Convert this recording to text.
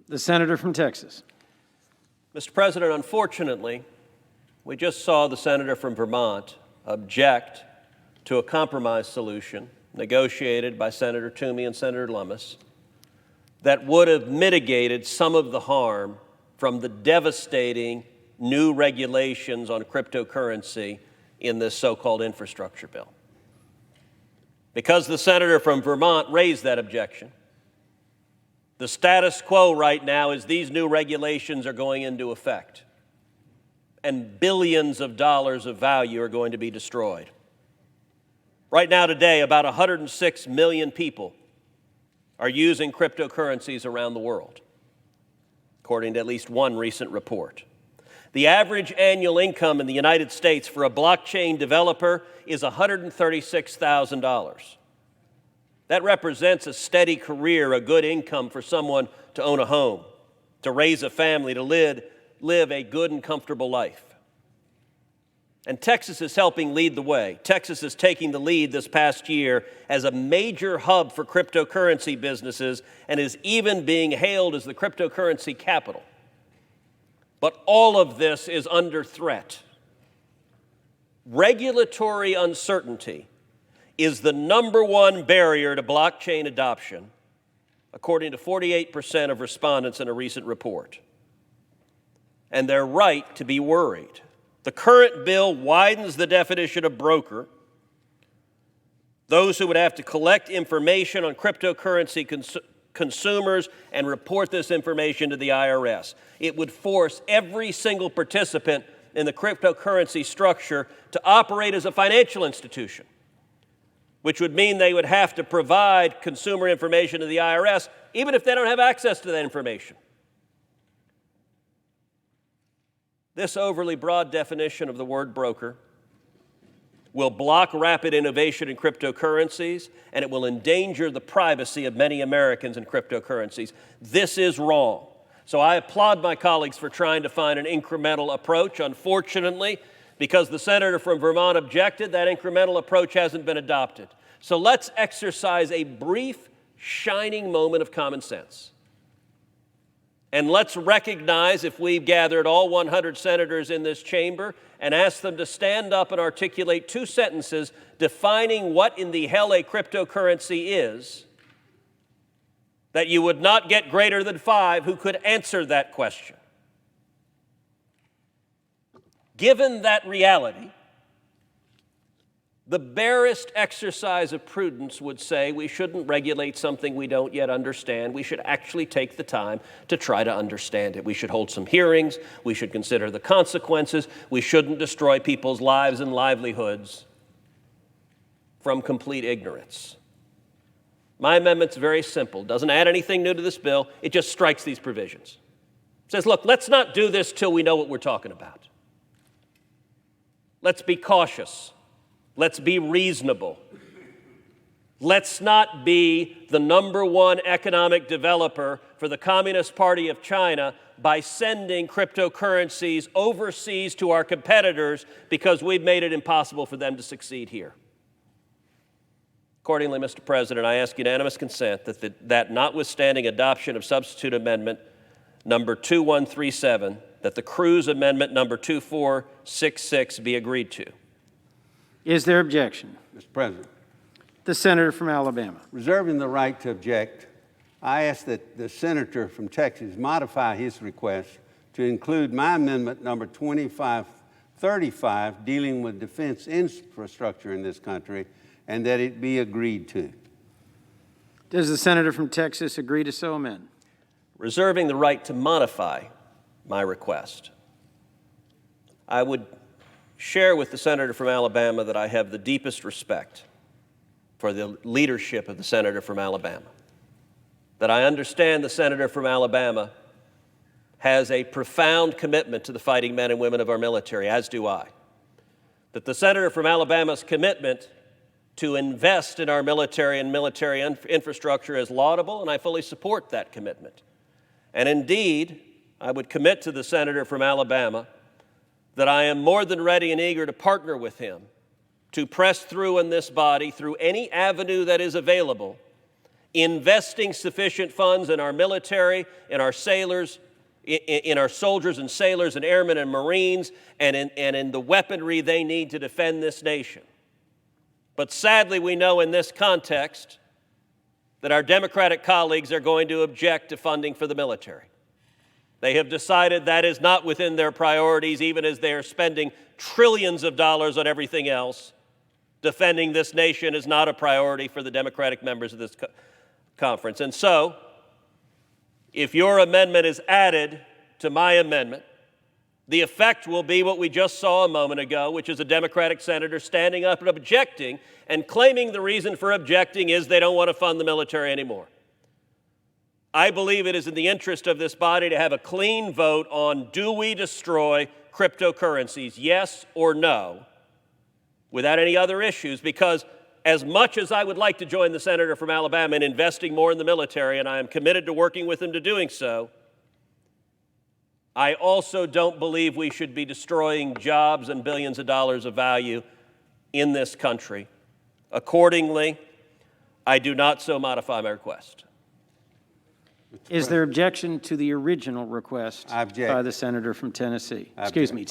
The senator from Texas. Mr. President, unfortunately, we just saw the senator from Vermont object to a compromise solution negotiated by Senator Toomey and Senator Lummis that would have mitigated some of the harm from the devastating new regulations on cryptocurrency in this so-called infrastructure bill. Because the senator from Vermont raised that objection, the status quo right now is these new regulations are going into effect, and billions of dollars of value are going to be destroyed. Right now, today, about 106 million people are using cryptocurrencies around the world, according to at least one recent report. The average annual income in the United States for a blockchain developer is $136,000. That represents a steady career, a good income for someone to own a home, to raise a family, to live a good and comfortable life. And Texas is helping lead the way. Texas is taking the lead this past year as a major hub for cryptocurrency businesses and is even being hailed as the cryptocurrency capital. But all of this is under threat. Regulatory uncertainty is the number one barrier to blockchain adoption, according to 48% of respondents in a recent report. And they're right to be worried. The current bill widens the definition of broker. Those who would have to collect information on cryptocurrency consumers and report this information to the IRS. It would force every single participant in the cryptocurrency structure to operate as a financial institution, which would mean they would have to provide consumer information to the IRS, even if they don't have access to that information. This overly broad definition of the word broker will block rapid innovation in cryptocurrencies, and it will endanger the privacy of many Americans in cryptocurrencies. This is wrong. So I applaud my colleagues for trying to find an incremental approach. Unfortunately, because the senator from Vermont objected, that incremental approach hasn't been adopted. So let's exercise a brief, shining moment of common sense. And let's recognize, if we've gathered all 100 senators in this chamber and asked them to stand up and articulate two sentences defining what in the hell a cryptocurrency is, that you would not get greater than 5 who could answer that question. Given that reality, the barest exercise of prudence would say we shouldn't regulate something we don't yet understand. We should actually take the time to try to understand it. We should hold some hearings. We should consider the consequences. We shouldn't destroy people's lives and livelihoods from complete ignorance. My amendment's very simple. Doesn't add anything new to this bill. It just strikes these provisions. It says, look, let's not do this till we know what we're talking about. Let's be cautious. Let's be reasonable. Let's not be the number one economic developer for the Communist Party of China by sending cryptocurrencies overseas to our competitors because we've made it impossible for them to succeed here. Accordingly, Mr. President, I ask unanimous consent that notwithstanding adoption of substitute amendment number 2137, that the Cruz amendment number 2466 be agreed to. Is there objection? Mr. President. The senator from Alabama. Reserving the right to object, I ask that the senator from Texas modify his request to include my amendment number 2535 dealing with defense infrastructure in this country, and that it be agreed to. Does the senator from Texas agree to so amend? Reserving the right to modify my request, I would share with the senator from Alabama that I have the deepest respect for the leadership of the senator from Alabama, that I understand the senator from Alabama has a profound commitment to the fighting men and women of our military, as do I, that the senator from Alabama's commitment to invest in our military and military infrastructure is laudable, and I fully support that commitment. And indeed, I would commit to the senator from Alabama that I am more than ready and eager to partner with him to press through in this body, through any avenue that is available, investing sufficient funds in our military, in our sailors, in our soldiers and sailors and airmen and Marines, and in the weaponry they need to defend this nation. But sadly, we know in this context that our Democratic colleagues are going to object to funding for the military. They have decided that is not within their priorities, even as they are spending trillions of dollars on everything else. Defending this nation is not a priority for the Democratic members of this conference. And so, if your amendment is added to my amendment, the effect will be what we just saw a moment ago, which is a Democratic senator standing up and objecting and claiming the reason for objecting is they don't want to fund the military anymore. I believe it is in the interest of this body to have a clean vote on, do we destroy cryptocurrencies, yes or no, without any other issues, because as much as I would like to join the senator from Alabama in investing more in the military, and I am committed to working with him to doing so, I also don't believe we should be destroying jobs and billions of dollars of value in this country. Accordingly, I do not so modify my request. Is there objection to the original request I object. by the senator from Tennessee? I Excuse object. me,